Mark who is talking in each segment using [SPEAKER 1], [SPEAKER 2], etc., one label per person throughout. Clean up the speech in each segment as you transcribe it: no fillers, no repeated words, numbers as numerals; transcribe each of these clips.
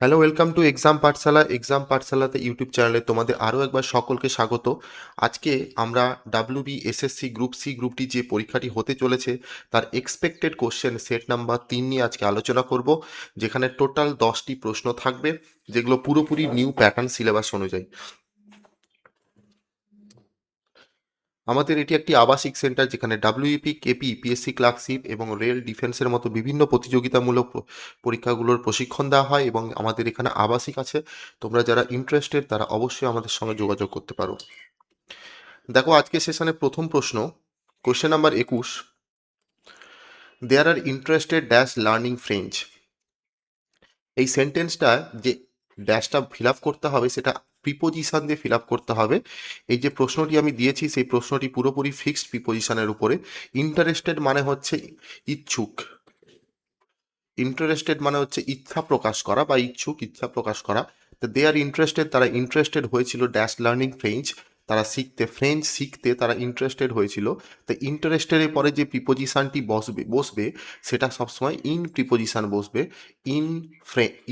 [SPEAKER 1] Hello, welcome to exam Pathsala. Exam পাঠশালাতে YouTube চ্যানেলে তোমাদের আরও একবার সকলকে স্বাগত। আজকে আমরা ডাব্লিউবি এসএসসি গ্রুপ সি গ্রুপটি যে পরীক্ষাটি হতে চলেছে তার এক্সপেক্টেড কোশ্চেন সেট নাম্বার 3 নিয়ে আজকে আলোচনা করব, যেখানে টোটাল 10টি প্রশ্ন থাকবে, যেগুলো পুরোপুরি নিউ প্যাটার্ন সিলেবাস অনুযায়ী। আমাদের এটি একটি আবাসিক সেন্টার, যেখানে ডাব্লিউইপি, কেপি, পিএসসি ক্লার্কশিপ এবং রেল ডিফেন্সের মতো বিভিন্ন প্রতিযোগিতামূলক পরীক্ষাগুলোর প্রশিক্ষণ দেওয়া হয়, এবং আমাদের এখানে আবাসিক আছে। তোমরা যারা ইন্টারেস্টেড তারা অবশ্যই আমাদের সঙ্গে যোগাযোগ করতে পারো। দেখো, আজকে সেশনে প্রথম প্রশ্ন, question number 21। There are interested dash learning French. এই সেন্টেন্সটা যে ড্যাশটা ফিল আপ করতে হবে সেটা প্রিপোজিশন দিয়ে ফিল আপ করতে হবে। এই যে প্রশ্নটি আমি দিয়েছি সেই প্রশ্নটি পুরোপুরি ফিক্সড প্রিপোজিশনের উপরে। ইন্টারেস্টেড মানে হচ্ছে ইচ্ছুক, ইন্টারেস্টেড মানে হচ্ছে ইচ্ছা প্রকাশ করা বা ইচ্ছুক, ইচ্ছা প্রকাশ করা। তো দে আর ইন্টারেস্টেড, তারা ইন্টারেস্টেড হয়েছিল ড্যাশ লার্নিং ফ্রেঞ্চ, তারা ফ্রেঞ্চ শিখতে তারা ইন্টারেস্টেড হয়েছিল। তো ইন্টারেস্টেডের পরে যে প্রিপোজিশনটি বসবে সেটা সবসময় ইন প্রিপোজিশন বসবে। ইন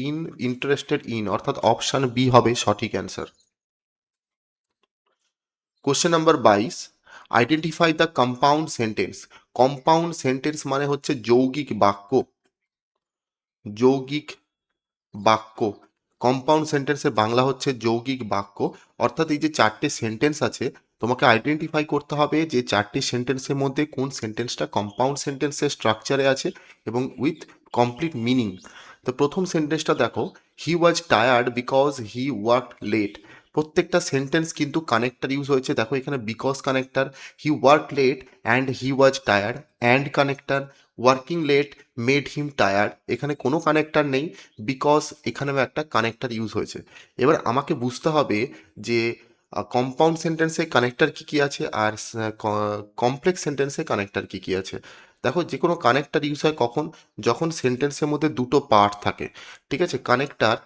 [SPEAKER 1] ইন ইন্টারেস্টেড ইন, অর্থাৎ অপশান বি হবে সঠিক answer. Question number 22। Identify the compound sentence. Compound sentence মানে হচ্ছে যৌগিক বাক্য। যৌগিক বাক্য, কম্পাউন্ড সেন্টেন্সের বাংলা হচ্ছে যৌগিক বাক্য। অর্থাৎ এই যে চারটে সেন্টেন্স আছে, তোমাকে আইডেন্টিফাই করতে হবে যে চারটি সেন্টেন্সের মধ্যে কোন সেন্টেন্সটা কম্পাউন্ড সেন্টেন্সের স্ট্রাকচারে আছে এবং উইথ কমপ্লিট মিনিং। তো প্রথম সেন্টেন্সটা দেখো, he was tired because he work late. প্রত্যেকটা সেন্টেন্স কিন্তু কানেক্টার ইউজ হয়েছে। দেখো এখানে because connector, he work late and he was tired, and connector, working late made him tired. এখানে কোনো কানেক্টার নেই, বিকজ এখানেও একটা কানেক্টার ইউজ হয়েছে। এবার আমাকে বুঝতে হবে যে কম্পাউন্ড সেন্টেন্সে কানেক্টার কী কী আছে আর কমপ্লেক্স সেন্টেন্সে কানেক্টার কী কী আছে। দেখো, যে কোনো কানেক্টার ইউজ হয় কখন, যখন সেন্টেন্সের মধ্যে দুটো পার্ট থাকে। ঠিক আছে, কানেক্টার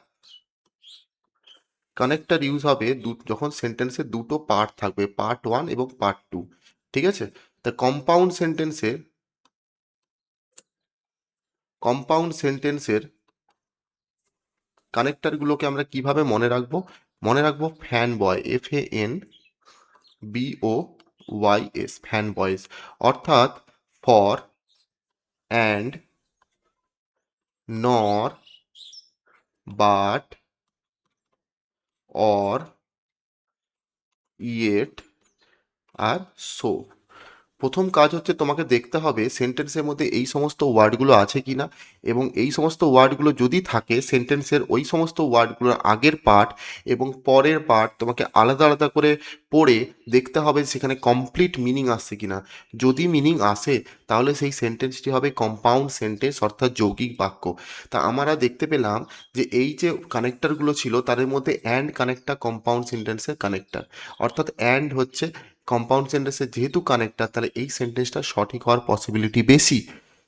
[SPEAKER 1] কানেক্টার ইউজ হবে যখন সেন্টেন্সে দুটো পার্ট থাকবে, পার্ট 1 এবং পার্ট 2। ঠিক আছে, তা কম্পাউন্ড সেন্টেন্সের কানেক্টারগুলোকে আমরা কিভাবে মনে রাখবো? মনে রাখবো fan boy, FANBOYS, fan boys. অর্থাৎ for, and, nor, but, or, yet আর সো। প্রথম কাজ হচ্ছে তোমাকে দেখতে হবে সেন্টেন্সের মধ্যে এই সমস্ত ওয়ার্ডগুলো আছে কি না, এবং এই সমস্ত ওয়ার্ডগুলো যদি থাকে সেন্টেন্সের ওই সমস্ত ওয়ার্ডগুলোর আগের পার্ট এবং পরের পার্ট তোমাকে আলাদা আলাদা করে পড়ে দেখতে হবে সেখানে কমপ্লিট মিনিং আসছে কি না। যদি মিনিং আসে তাহলে সেই সেন্টেন্সটি হবে কম্পাউন্ড সেন্টেন্স, অর্থাৎ যৌগিক বাক্য। তা আমরা দেখতে পেলাম যে এই যে কানেক্টারগুলো ছিল তাদের মধ্যে অ্যান্ড কানেক্টার কম্পাউন্ড সেন্টেন্সের কানেক্টার, অর্থাৎ অ্যান্ড হচ্ছে কম্পাউন্ড সেন্টেন্সের যেহেতু কানেক্টার, তাহলে এই সেন্টেন্সটা সঠিক হওয়ার পসিবিলিটি বেশি।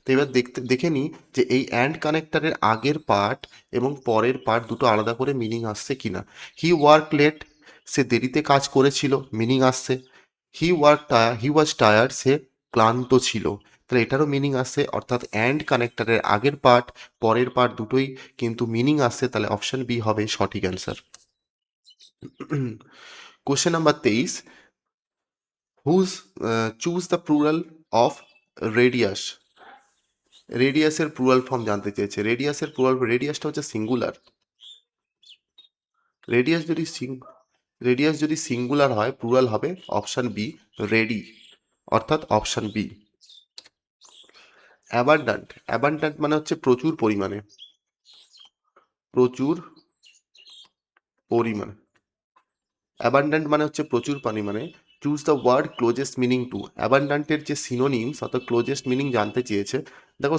[SPEAKER 1] তো এবার দেখে নিই যে এই অ্যান্ড কানেক্টারের আগের পার্ট এবং পরের পার্ট দুটো আলাদা করে মিনিং আসছে কিনা। হি ওয়ার্ক লেট, সে দেরিতে কাজ করেছিল, মিনিং আসছে। হি ওয়াজ টায়ার্ড, সে ক্লান্ত ছিল, তাহলে এটারও মিনিং আসছে। অর্থাৎ অ্যান্ড কানেক্টারের আগের পার্ট পরের পার্ট দুটোই কিন্তু মিনিং আসছে, তাহলে অপশন বি হবে সঠিক answer. Question number 23। Whose choose the plural of radius. রেডিয়াসের প্লুরাল ফর্ম জানতে চেয়েছে। রেডিয়াসটা হচ্ছে সিঙ্গুলার। রেডিয়াস যদি রেডিয়াস যদি সিঙ্গুলার হয় প্লুরাল হবে অপশান বি, রেডি, অর্থাৎ অপশান বি। অ্যাবান্ডান্ট মানে হচ্ছে প্রচুর পরিমাণে, প্রচুর পরিমাণে। অ্যাবান্ডান্ট মানে হচ্ছে প্রচুর পরিমাণে। Choose the word closest meaning to. অ্যাবান্ডান্টের যে সিনোনিমস অর্থাৎ ক্লোজেস্ট মিনিং জানতে চেয়েছে। দেখো,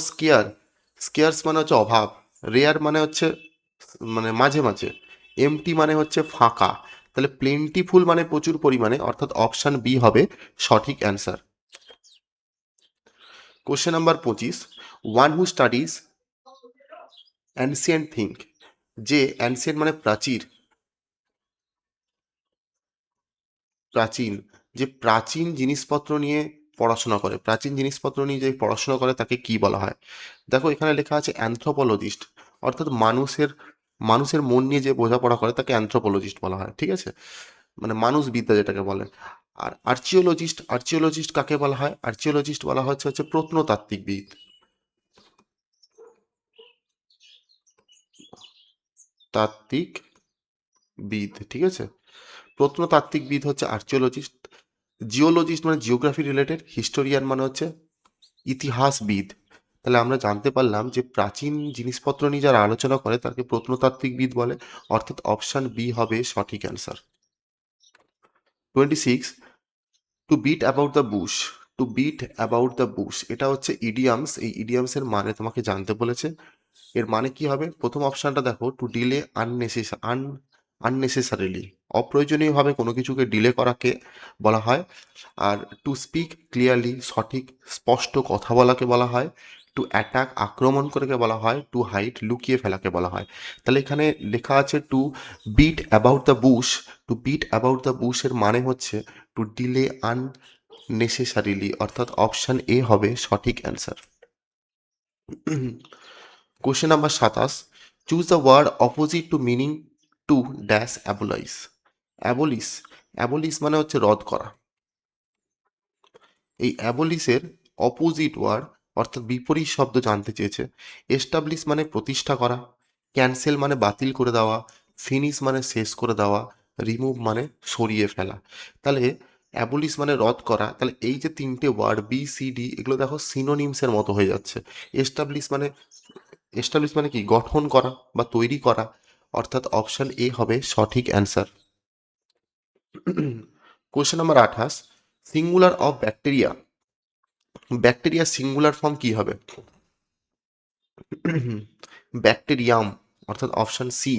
[SPEAKER 1] স্কেয়ার্স মানে হচ্ছে অভাব, রেয়ার মানে হচ্ছে মানে মাঝে মাঝে, এমটি মানে হচ্ছে ফাঁকা, তাহলে প্লেন্টিফুল মানে প্রচুর পরিমাণে, অর্থাৎ অপশান বি হবে সঠিক answer. Question number 25। One who studies ancient think. যে অ্যানসিয়েন্ট মানে প্রাচীর, প্রাচীন, যে প্রাচীন জিনিসপত্র নিয়ে পড়াশোনা করে, প্রাচীন জিনিসপত্র নিয়ে যে পড়াশোনা করে তাকে কি বলা হয়? দেখো এখানে লেখা আছে অ্যানথ্রোপোলজিস্ট, অর্থাৎ মানুষের মানুষের মন নিয়ে যে বোঝাপড়া করে তাকে অ্যানথ্রোপোলজিস্ট বলা হয়, ঠিক আছে? মানে মানুষবিদ্যা যেটাকে বলে। আর আর্চিওলজিস্ট কাকে বলা হয়? আর্চিওলজিস্ট বলা হচ্ছে প্রত্নতাত্ত্বিকবিদ। তাত্ত্বিকবিদ, ঠিক আছে? প্রত্নতাত্ত্বিকবিদ হচ্ছে আর্চিওলজিস্ট। জিওলজিস্ট মানে জিওগ্রাফি রিলেটেড, হিস্টোরিয়ান মানে হচ্ছে ইতিহাসবিদ। তাহলে আমরা জানতে পারলাম যে প্রাচীন জিনিসপত্র নিয়ে যারা আলোচনা করে তাকে প্রত্নতাত্ত্বিকবিদ বলে, অর্থাৎ অপশন বি হবে সঠিক answer. 26, to beat about the bush. To beat about the bush এটা হচ্ছে ইডিয়ামস। এই ইডিয়ামসের মানে তোমাকে জানতে বলেছে। এর মানে কি হবে? প্রথম অপশনটা দেখো, টু ডিলে আননেসেসারিলি, অপ্রয়োজনীয়ভাবে কোনো কিছুকে ডিলে করাকে বলা হয়। আর টু স্পিক ক্লিয়ারলি, সঠিক স্পষ্ট কথা বলাকে বলা হয়। টু অ্যাটাক, আক্রমণ করাকে বলা হয়। টু হাইড, লুকিয়ে ফেলাকে বলা হয়। তাহলে এখানে লেখা আছে to beat about the bush. To beat about the bush এর মানে হচ্ছে টু ডিলে আননেসেসারিলি, অর্থাৎ অপশন এ হবে সঠিক answer. Question number 27, choose the word opposite to meaning to dash abolish. Abolish, abolish মানে হচ্ছে রদ করা। এই অ্যাবলিশের অপোজিট ওয়ার্ড অর্থাৎ বিপরীত শব্দ জানতে চেয়েছে। এস্টাবলিশ মানে প্রতিষ্ঠা করা, ক্যান্সেল মানে বাতিল করে দেওয়া, ফিনিশ মানে শেষ করে দেওয়া, রিমুভ মানে সরিয়ে ফেলা। তাহলে অ্যাবলিশ মানে রদ করা, তাহলে এই যে তিনটে ওয়ার্ড বি সি ডি এগুলো দেখো সিনোনিমসের মতো হয়ে যাচ্ছে। এস্টাবলিশ মানে এস্টাবলিশ মানে কি? গঠন করা বা তৈরি করা, অর্থাৎ অপশন এ হবে সঠিক answer. Question number 28, singular of bacteria. Bacteria singular form কি হবে? ব্যাকটেরিয়াম, অর্থাৎ অপশন সি।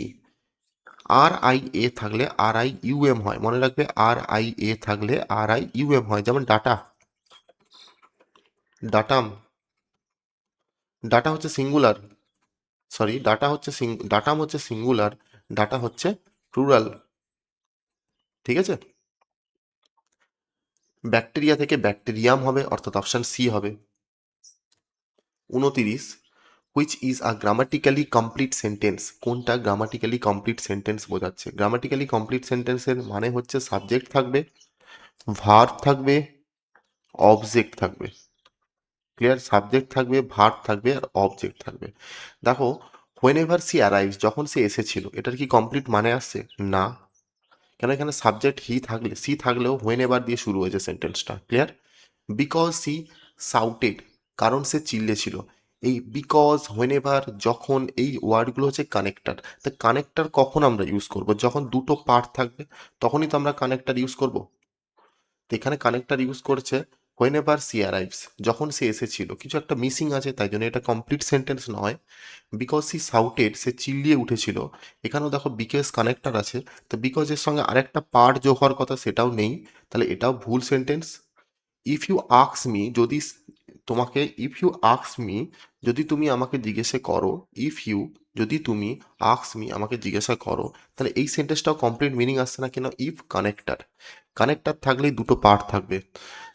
[SPEAKER 1] আর আই এ থাকলে আর আই ইউ এম হয়, মনে রাখবে। আর আই এ থাকলে আর আই ইউ এম হয়, যেমন ডাটা, ডাটাম। ডাটা হচ্ছে সিঙ্গুলার, সরি ডাটাম হচ্ছে সিঙ্গুলার, ডাটা হচ্ছে প্লুরাল, ঠিক আছে? ব্যাকটেরিয়া থেকে ব্যাকটেরিয়াম হবে, অর্থাৎ অপশন সি হবে। 29, which is a grammatically complete sentence. কোনটা গ্রামাটিক্যালি কমপ্লিট সেন্টেন্স বোঝাচ্ছে? গ্রামাটিক্যালি কমপ্লিট সেন্টেন্সের মানে হচ্ছে সাবজেক্ট থাকবে, ভার্ব থাকবে, অবজেক্ট থাকবে। ক্লিয়ার? সাবজেক্ট থাকবে, ভার্ব থাকবে আর অবজেক্ট থাকবে। দেখো, হোয়েন এভার সি অ্যারাইভস, যখন সে এসেছিল, এটার কি কমপ্লিট মানে আসছে? না। কেন? এখানে সাবজেক্ট সি থাকলেও হোয়েন এভার দিয়ে শুরু হয়েছে সেন্টেন্সটা। ক্লিয়ার? বিকজ সি সাউটেড, কারণ সে চিল্লেছিল। এই বিকজ, হোয়েন এভার, যখন, এই ওয়ার্ডগুলো হচ্ছে কানেক্টার। তা কানেক্টার কখন আমরা ইউজ করব? যখন দুটো পার্ট থাকবে, তখনই তো আমরা কানেক্টার ইউজ করব। তো এখানে কানেক্টার ইউজ করছে হোয়েন এভার সি অ্যারাইভস, যখন সে এসেছিল। কিছু একটা মিসিং আছে, তাই জন্য এটা কমপ্লিট সেন্টেন্স নয়। বিকজ সি সাউটেড, সে চিল্লিয়ে উঠেছিল। এখানেও দেখো বিকজ কানেক্টার আছে, তো বিকজ এর সঙ্গে আরেকটা পার্ট যোগ হওয়ার কথা, সেটাও নেই। তাহলে এটাও ভুল সেন্টেন্স। ইফ ইউ আক্স মি, যদি তোমাকে, ইফ ইউ আক্স মি, যদি তুমি আমাকে জিজ্ঞাসা করো, ইফ ইউ, যদি তুমি, আক্স মি, আমাকে জিজ্ঞাসা করো, তাহলে এই সেন্টেন্সটাও কমপ্লিট মিনিং আসছে না। কেন? ইফ কানেক্টার, কানেক্টার থাকলেই দুটো পার্ট থাকবে।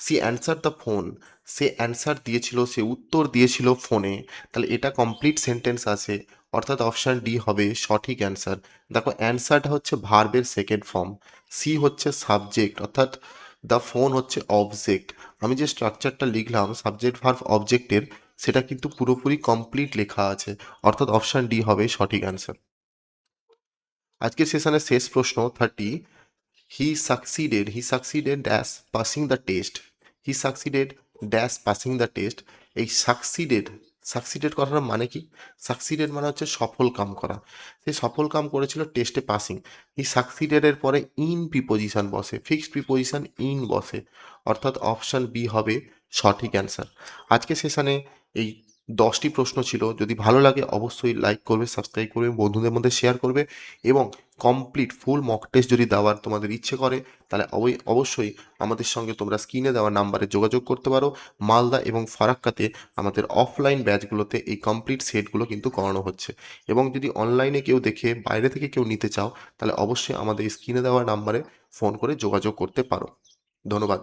[SPEAKER 1] সি অ্যান্সার দ্য ফোন, সে অ্যান্সার দিয়েছিল, সে উত্তর দিয়েছিল ফোনে। তাহলে এটা কমপ্লিট সেন্টেন্স আছে, অর্থাৎ অপশান ডি হবে সঠিক অ্যান্সার। দেখো, অ্যান্সারটা হচ্ছে ভার্বের সেকেন্ড ফর্ম, সি হচ্ছে সাবজেক্ট, অর্থাৎ দ্য ফোন হচ্ছে অবজেক্ট। আমি যে স্ট্রাকচারটা লিখলাম সাবজেক্ট ভার্ব অবজেক্টের, সেটা কিন্তু পুরোপুরি কমপ্লিট লেখা আছে, অর্থাৎ অপশান ডি হবে সঠিক অ্যান্সার। আজকের সেশনের শেষ প্রশ্ন 30, he succeeded dash passing the test. He succeeded dash passing the test. এই সাকসিডেড কথাটার মানে কি? সাকসিডেড মানে হচ্ছে সফল কাম করা। সে সফল কাম করেছিল টেস্টে পাসিং। এই সাকসিডেড এর পরে ইন প্রিপোজিশন বসে, ফিক্সড প্রিপোজিশন ইন বসে, অর্থাৎ অপশন বি হবে সঠিক অ্যান্সার। আজকে সেশনে এই 10টি প্রশ্ন ছিল। যদি ভালো লাগে অবশ্যই লাইক করবে, সাবস্ক্রাইব করবে, বন্ধুদের মধ্যে শেয়ার করবে, এবং কমপ্লিট ফুল মক টেস্ট যদি দেওয়ার তোমাদের ইচ্ছে করে, তাহলে অবশ্যই আমাদের সঙ্গে তোমরা স্ক্রিনে দেওয়া নাম্বারে যোগাযোগ করতে পারো। মালদা এবং ফারাক্কাতে আমাদের অফলাইন ব্যাচগুলোতে এই কমপ্লিট সেটগুলো কিন্তু করানো হচ্ছে। এবং যদি অনলাইনে কেউ দেখে বাইরে থেকে কেউ নিতে চাও, তাহলে অবশ্যই আমাদের স্ক্রিনে দেওয়া নাম্বারে ফোন করে যোগাযোগ করতে পারো। ধন্যবাদ।